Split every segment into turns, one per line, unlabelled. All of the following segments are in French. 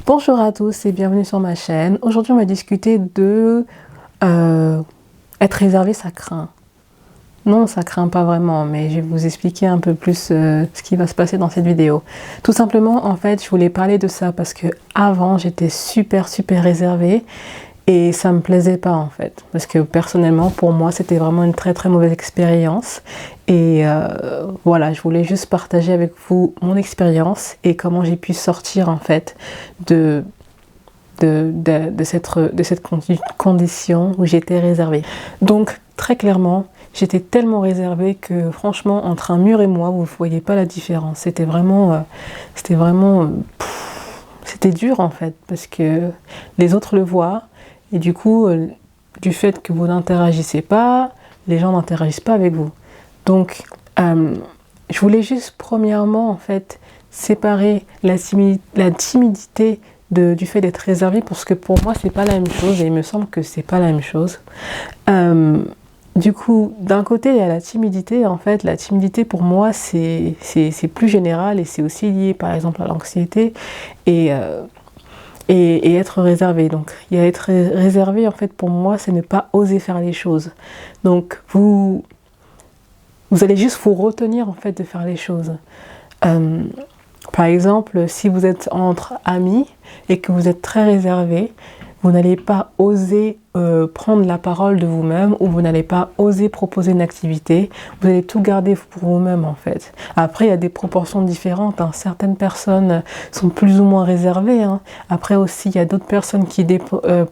Bonjour à tous et bienvenue sur ma chaîne. Aujourd'hui on va discuter de être réservé, ça craint. Non, ça craint pas vraiment, mais je vais vous expliquer un peu plus ce qui va se passer dans cette vidéo. Tout simplement, en fait, je voulais parler de ça parce que avant j'étais super réservée et ça me plaisait pas en fait. Parce que personnellement, pour moi, c'était vraiment une très mauvaise expérience. Et voilà, je voulais juste partager avec vous mon expérience et comment j'ai pu sortir en fait de cette condition où j'étais réservée. Donc très clairement, j'étais tellement réservée que franchement, entre un mur et moi, vous ne voyez pas la différence. C'était dur en fait, parce que les autres le voient et du coup, du fait que vous n'interagissez pas, les gens n'interagissent pas avec vous. Donc, je voulais juste premièrement en fait séparer la timidité du fait d'être réservé, parce que pour moi c'est pas la même chose et il me semble que c'est pas la même chose. Du coup, d'un côté il y a la timidité. En fait, la timidité pour moi c'est plus général et c'est aussi lié par exemple à l'anxiété et être réservé. Donc, il y a être réservé en fait pour moi c'est ne pas oser faire les choses. Donc vous allez juste vous retenir en fait de faire les choses. Par exemple, si vous êtes entre amis et que vous êtes très réservé, vous n'allez pas oser prendre la parole de vous-même, ou vous n'allez pas oser proposer une activité. Vous allez tout garder pour vous-même en fait. Après, il y a des proportions différentes, hein. Certaines personnes sont plus ou moins réservées, hein. Après aussi, il y a d'autres personnes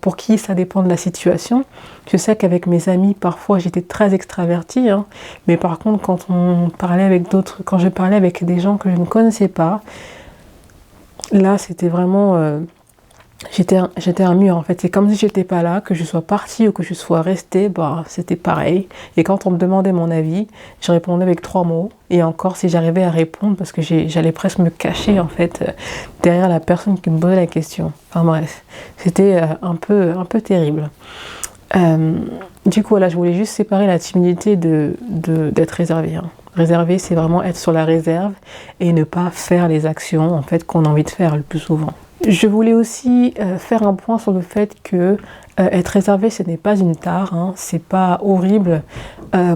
pour qui ça dépend de la situation. Je sais qu'avec mes amis, parfois j'étais très extravertie, hein. Mais par contre, quand je parlais avec des gens que je ne connaissais pas, là c'était vraiment... J'étais un mur en fait. C'est comme si j'étais pas là, que je sois partie ou que je sois restée, bah c'était pareil. Et quand on me demandait mon avis, je répondais avec 3 mots. Et encore, si j'arrivais à répondre, parce que j'allais presque me cacher en fait derrière la personne qui me posait la question. Enfin bref, c'était un peu terrible. Du coup, là, je voulais juste séparer la timidité d'être réservé, hein. Réservé, c'est vraiment être sur la réserve et ne pas faire les actions en fait qu'on a envie de faire le plus souvent. Je voulais aussi faire un point sur le fait que être réservé, ce n'est pas une tare, hein, c'est pas horrible.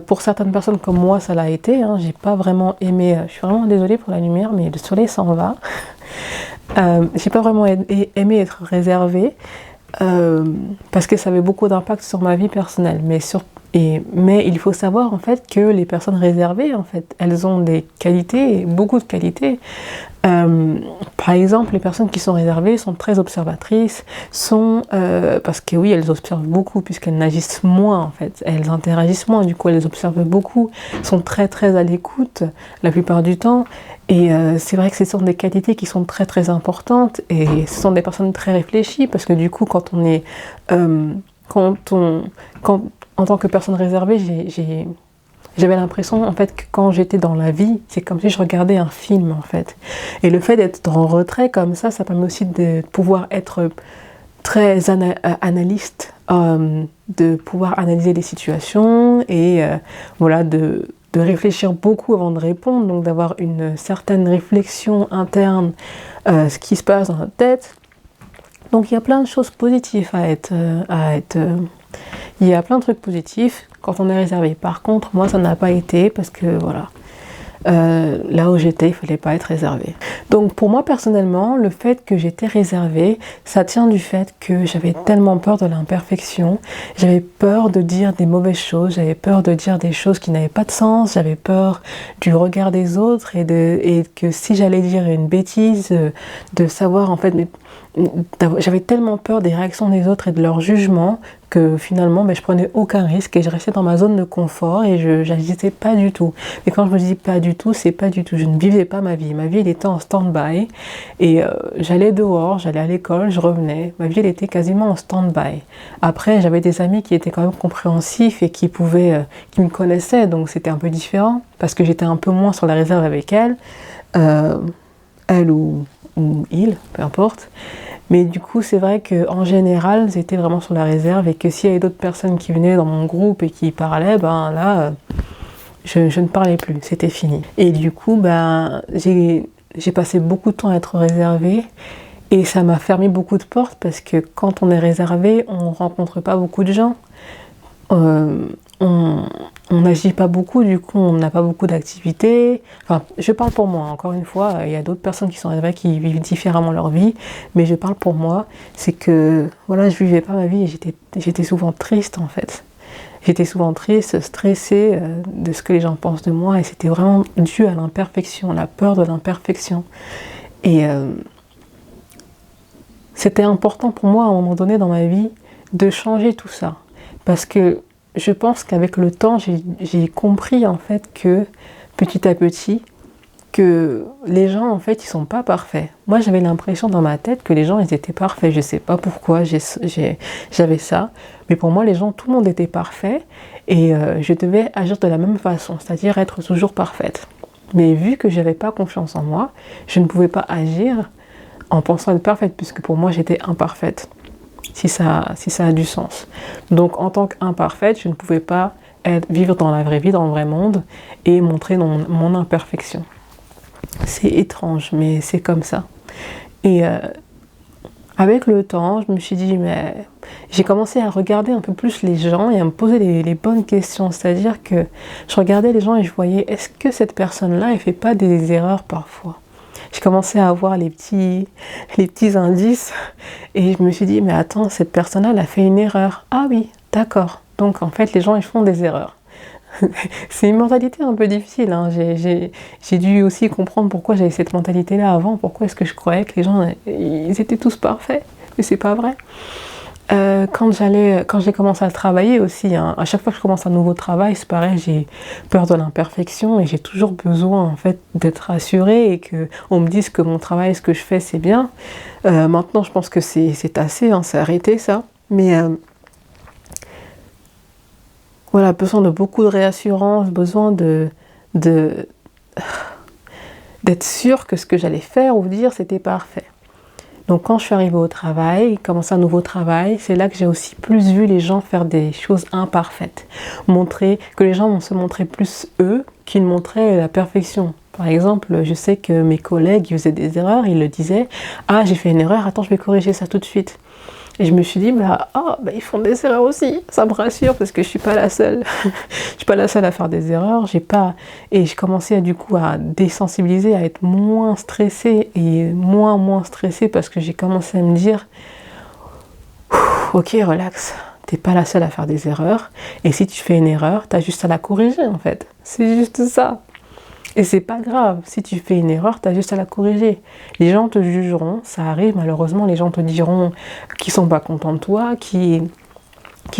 Pour certaines personnes comme moi, ça l'a été, hein, j'ai pas vraiment aimé, je suis vraiment désolée pour la lumière, mais le soleil s'en va. J'ai pas vraiment aimé être réservée parce que ça avait beaucoup d'impact sur ma vie personnelle, mais il faut savoir en fait que les personnes réservées, en fait, elles ont des qualités, beaucoup de qualités. Par exemple, les personnes qui sont réservées sont très observatrices, parce que oui, elles observent beaucoup puisqu'elles n'agissent moins en fait, elles interagissent moins, du coup elles observent beaucoup, sont très à l'écoute la plupart du temps. Et c'est vrai que ce sont des qualités qui sont très importantes, et ce sont des personnes très réfléchies, parce que du coup quand on est en tant que personne réservée, j'avais l'impression en fait que quand j'étais dans la vie, c'est comme si je regardais un film en fait. Et le fait d'être en retrait comme ça permet aussi de pouvoir être très analyste, de pouvoir analyser les situations et voilà, de réfléchir beaucoup avant de répondre, donc d'avoir une certaine réflexion interne, ce qui se passe dans notre tête. Donc il y a plein de choses positives il y a plein de trucs positifs quand on est réservé. Par contre, moi ça n'a pas été, parce que voilà, là où j'étais, il fallait pas être réservé. Donc pour moi personnellement, le fait que j'étais réservée, ça tient du fait que j'avais tellement peur de l'imperfection, j'avais peur de dire des mauvaises choses, j'avais peur de dire des choses qui n'avaient pas de sens, j'avais peur du regard des autres et que si j'allais dire une bêtise, de savoir en fait, j'avais tellement peur des réactions des autres et de leur jugement que finalement je prenais aucun risque et je restais dans ma zone de confort et je n'agissais pas du tout. Mais quand je me dis pas du tout, c'est pas du tout. Je ne vivais pas ma vie. Ma vie elle était en stand-by et j'allais dehors, j'allais à l'école, je revenais. Ma vie elle était quasiment en stand-by. Après j'avais des amis qui étaient quand même compréhensifs et qui me connaissaient, donc c'était un peu différent parce que j'étais un peu moins sur la réserve avec elles, elle ou il, peu importe. Mais du coup, c'est vrai qu'en général, j'étais vraiment sur la réserve et que s'il y avait d'autres personnes qui venaient dans mon groupe et qui parlaient, ben là, je ne parlais plus, c'était fini. Et du coup, ben, j'ai passé beaucoup de temps à être réservée et ça m'a fermé beaucoup de portes parce que quand on est réservé, on rencontre pas beaucoup de gens. On n'agit pas beaucoup, du coup on n'a pas beaucoup d'activités. Enfin, je parle pour moi, encore une fois, il y a d'autres personnes qui sont réservées qui vivent différemment leur vie, mais je parle pour moi, c'est que voilà, je vivais pas ma vie et j'étais souvent triste en fait. J'étais souvent triste, stressée de ce que les gens pensent de moi et c'était vraiment dû à l'imperfection, la peur de l'imperfection. Et c'était important pour moi à un moment donné dans ma vie de changer tout ça. Parce que je pense qu'avec le temps, j'ai compris en fait que petit à petit, que les gens en fait ils sont pas parfaits. Moi j'avais l'impression dans ma tête que les gens ils étaient parfaits. Je sais pas pourquoi j'avais ça, mais pour moi les gens, tout le monde était parfait et je devais agir de la même façon, c'est-à-dire être toujours parfaite. Mais vu que j'avais pas confiance en moi, je ne pouvais pas agir en pensant être parfaite puisque pour moi j'étais imparfaite. Si ça a du sens. Donc en tant qu'imparfaite, je ne pouvais pas vivre dans la vraie vie, dans le vrai monde et montrer mon imperfection. C'est étrange, mais c'est comme ça. Et avec le temps, je me suis dit, mais j'ai commencé à regarder un peu plus les gens et à me poser les bonnes questions. C'est-à-dire que je regardais les gens et je voyais, est-ce que cette personne-là, elle fait pas des erreurs parfois ? J'ai commencé à avoir les petits indices et je me suis dit, mais attends, cette personne-là, elle a fait une erreur. Ah oui, d'accord. Donc en fait, les gens, ils font des erreurs. C'est une mentalité un peu difficile. Hein. J'ai dû aussi comprendre pourquoi j'avais cette mentalité-là avant. Pourquoi est-ce que je croyais que les gens, ils étaient tous parfaits. Mais c'est pas vrai. Quand j'ai commencé à travailler aussi, hein, à chaque fois que je commence un nouveau travail, c'est pareil, j'ai peur de l'imperfection et j'ai toujours besoin en fait d'être rassurée et que on me dise que mon travail, ce que je fais, c'est bien. Maintenant, je pense que c'est assez, hein, c'est arrêté ça. Mais voilà, besoin de beaucoup de réassurance, besoin d'être sûr que ce que j'allais faire ou dire, c'était parfait. Donc quand je suis arrivée au travail, commencer un nouveau travail, c'est là que j'ai aussi plus vu les gens faire des choses imparfaites. Que les gens vont se montrer plus eux qu'ils montraient la perfection. Par exemple, je sais que mes collègues ils faisaient des erreurs, ils le disaient « Ah, j'ai fait une erreur, attends, je vais corriger ça tout de suite ». Et je me suis dit, ils font des erreurs aussi. Ça me rassure parce que je suis pas la seule. Je suis pas la seule à faire des erreurs. Et je commençais du coup à désensibiliser, à être moins stressée et moins stressée parce que j'ai commencé à me dire, ok, relax. T'es pas la seule à faire des erreurs. Et si tu fais une erreur, t'as juste à la corriger en fait. C'est juste ça. Et c'est pas grave, si tu fais une erreur, t'as juste à la corriger. Les gens te jugeront, ça arrive malheureusement, les gens te diront qu'ils sont pas contents de toi, qu'ils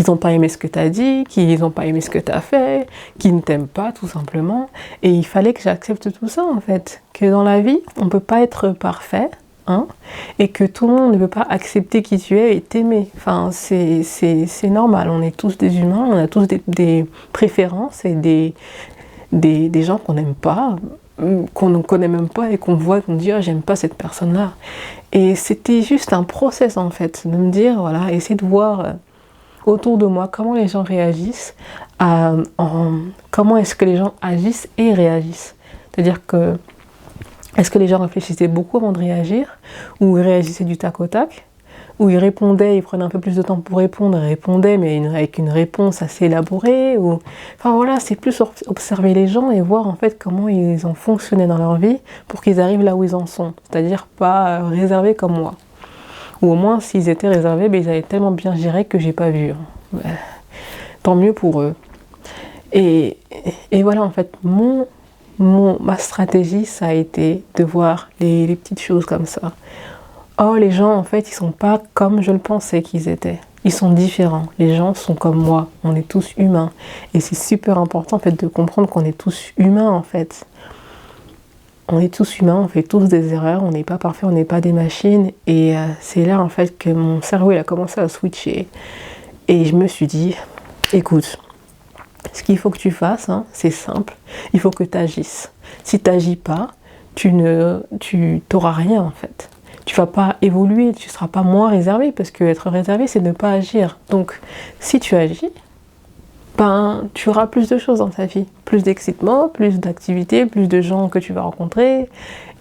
n'ont pas aimé ce que t'as dit, qu'ils n'ont pas aimé ce que t'as fait, qu'ils ne t'aiment pas tout simplement. Et il fallait que j'accepte tout ça en fait, que dans la vie, on peut pas être parfait, hein, et que tout le monde ne peut pas accepter qui tu es et t'aimer. Enfin, c'est normal, on est tous des humains, on a tous des préférences et des gens qu'on n'aime pas, qu'on ne connaît même pas et qu'on voit, qu'on dit « Ah, j'aime pas cette personne-là ». Et c'était juste un process en fait, de me dire, voilà, essayer de voir autour de moi comment les gens réagissent, comment est-ce que les gens agissent et réagissent. C'est-à-dire que, est-ce que les gens réfléchissaient beaucoup avant de réagir, ou ils réagissaient du tac au tac, où ils répondaient, ils prenaient un peu plus de temps pour répondre, ils répondaient mais avec une réponse assez élaborée. Enfin voilà, c'est plus observer les gens et voir en fait comment ils ont fonctionné dans leur vie pour qu'ils arrivent là où ils en sont. C'est-à-dire pas réservés comme moi. Ou au moins s'ils étaient réservés, ils avaient tellement bien géré que j'ai pas vu. Tant mieux pour eux. Et voilà en fait, ma stratégie ça a été de voir les petites choses comme ça. Oh, les gens, en fait, ils sont pas comme je le pensais qu'ils étaient. Ils sont différents. Les gens sont comme moi. On est tous humains. Et c'est super important, en fait, de comprendre qu'on est tous humains, en fait. On est tous humains, on fait tous des erreurs, on n'est pas parfait, on n'est pas des machines. Et c'est là, en fait, que mon cerveau, il a commencé à switcher. Et je me suis dit, écoute, ce qu'il faut que tu fasses, hein, c'est simple. Il faut que tu agisses. Si tu n'agis pas, tu n'auras rien, en fait. tu vas pas évoluer, tu seras pas moins réservé, parce que être réservé, c'est ne pas agir. Donc, si tu agis, ben, tu auras plus de choses dans ta vie, plus d'excitement, plus d'activités, plus de gens que tu vas rencontrer,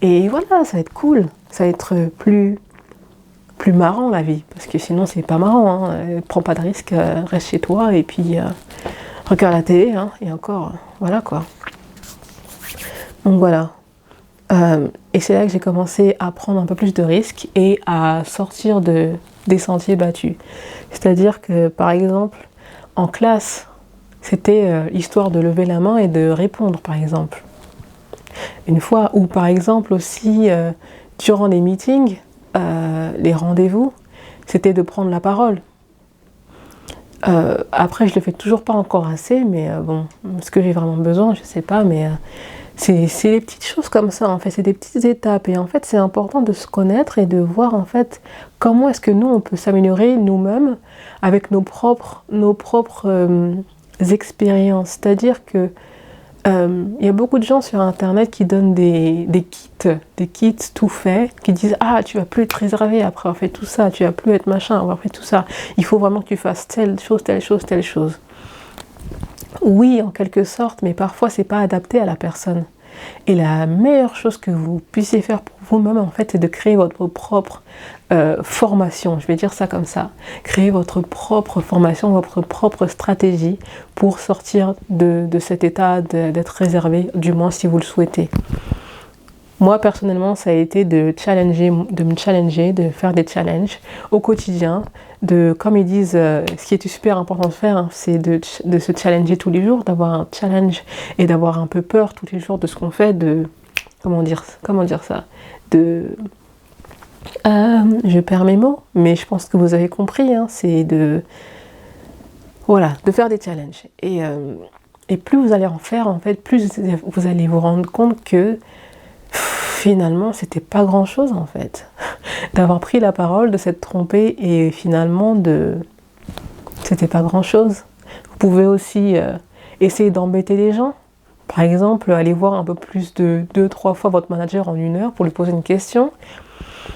et voilà, ça va être cool, ça va être plus marrant la vie, parce que sinon c'est pas marrant, hein. Prends pas de risques, reste chez toi, et puis regarde la télé, hein, et encore, voilà quoi. Donc voilà. Et c'est là que j'ai commencé à prendre un peu plus de risques et à sortir des sentiers battus. C'est-à-dire que, par exemple, en classe, c'était histoire de lever la main et de répondre, par exemple. Une fois, ou par exemple aussi, durant les meetings, les rendez-vous, c'était de prendre la parole. Après, je le fais toujours pas encore assez, mais bon, est-ce que j'ai vraiment besoin, je sais pas, mais c'est des petites choses comme ça, en fait, c'est des petites étapes, et en fait, c'est important de se connaître et de voir, en fait, comment est-ce que nous, on peut s'améliorer nous-mêmes avec nos propres expériences. C'est-à-dire que il y a beaucoup de gens sur internet qui donnent des kits tout faits, qui disent ah, tu vas plus être réservé après avoir fait tout ça, tu vas plus être machin avoir fait tout ça, il faut vraiment que tu fasses telle chose, telle chose, telle chose. Oui, en quelque sorte, mais parfois c'est pas adapté à la personne. Et la meilleure chose que vous puissiez faire pour vous-même, en fait, c'est de créer votre propre formation, je vais dire ça comme ça. Créer votre propre formation, votre propre stratégie pour sortir de cet état d'être réservé, du moins si vous le souhaitez. Moi, personnellement, ça a été de me challenger, de faire des challenges au quotidien, comme ils disent, ce qui est super important de faire, hein, c'est de se challenger tous les jours, d'avoir un challenge et d'avoir un peu peur tous les jours de ce qu'on fait, comment dire ça, je perds mes mots, mais je pense que vous avez compris, hein, c'est de faire des challenges. Et plus vous allez en faire, en fait, plus vous allez vous rendre compte que finalement, c'était pas grand-chose, en fait. D'avoir pris la parole, de s'être trompé, et finalement, c'était pas grand-chose. Vous pouvez aussi essayer d'embêter les gens. Par exemple, aller voir un peu plus de 2-3 fois votre manager en 1 heure pour lui poser une question.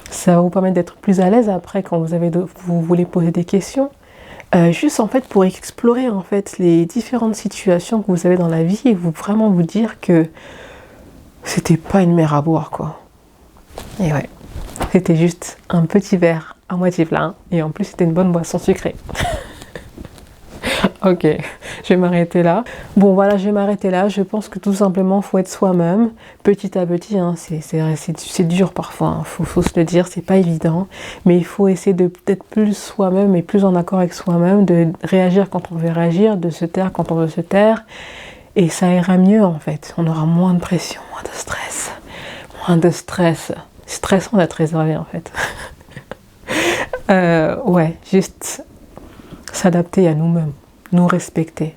Ça va vous permettre d'être plus à l'aise après quand vous voulez poser des questions. Juste en fait pour explorer en fait les différentes situations que vous avez dans la vie et vraiment vous dire que c'était pas une mer à boire, quoi. Et ouais, c'était juste un petit verre à moitié plein, et en plus c'était une bonne boisson sucrée. Ok, je vais m'arrêter là. Bon voilà, je vais m'arrêter là. Je pense que tout simplement, faut être soi-même, petit à petit, hein. C'est dur parfois, hein. Faut se le dire, c'est pas évident. Mais il faut essayer d'être plus soi-même et plus en accord avec soi-même, de réagir quand on veut réagir, de se taire quand on veut se taire. Et ça ira mieux en fait. On aura moins de pression, moins de stress. Moins de stress. C'est stressant d'être réservé en fait. Ouais, juste s'adapter à nous-mêmes. Nous respecter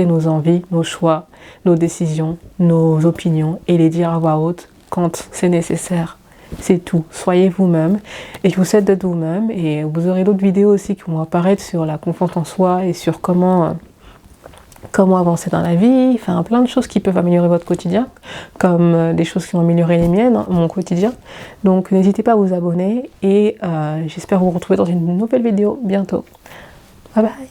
nos envies, nos choix, nos décisions, nos opinions, et les dire à voix haute quand c'est nécessaire. C'est tout. Soyez vous-même, et je vous souhaite d'être vous-même, et vous aurez d'autres vidéos aussi qui vont apparaître sur la confiance en soi et sur comment avancer dans la vie, enfin plein de choses qui peuvent améliorer votre quotidien, comme des choses qui vont améliorer les miennes, hein, mon quotidien. Donc n'hésitez pas à vous abonner, et j'espère vous retrouver dans une nouvelle vidéo bientôt. Bye bye.